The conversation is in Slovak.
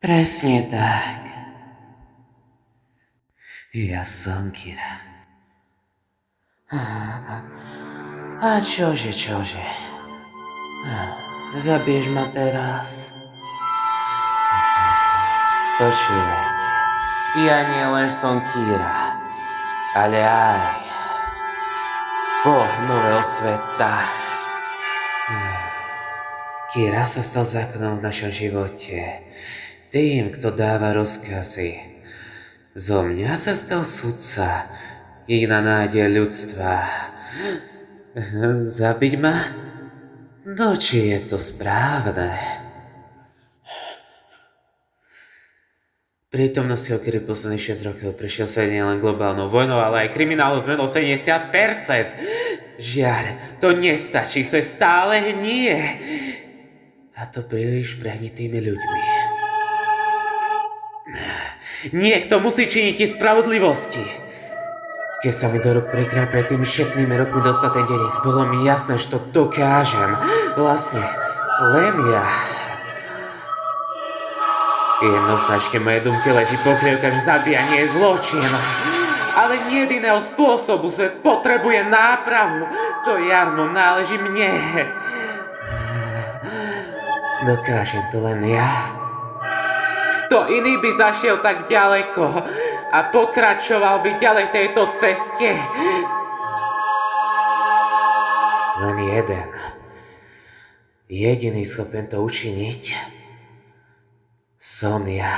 Presne tak. Ja som Kira. A čože? Zabiješ ma teraz? Počúvajte, ja nie len som Kira, ale aj Boh nového sveta. Kira sa stal zákonom v našom živote, tým, kto dáva rozkazy. Zo mňa sa stal sudca, jediná nádej ľudstva. Zabiť ma? No či je to správne? Prítomnosťou Kiry posledných 6 rokov prešiel svet nielen globálnou vojnou, ale aj kriminálnou zmenou 70%. Žiaľ, to nestačí, svet stále hnie. A to príliš prehnitými ľuďmi. Niekto musí činiť i spravodlivosti. Keď sa mi do rúk prekrát pred tými všetnými rokmi dostal ten deň, bolo mi jasné, že to dokážem. Vlastne, len ja. Jednoznačne moje dumke leží pokrievka, že zabíjanie je zločin. Ale nie jediného spôsobu, svet potrebuje nápravu. To jarmo náleží mne. Dokážem to len ja. Kto iný by zašiel tak ďaleko a pokračoval by ďalej v tejto ceste? Len jeden. Jediný schopen to učiniť som ja.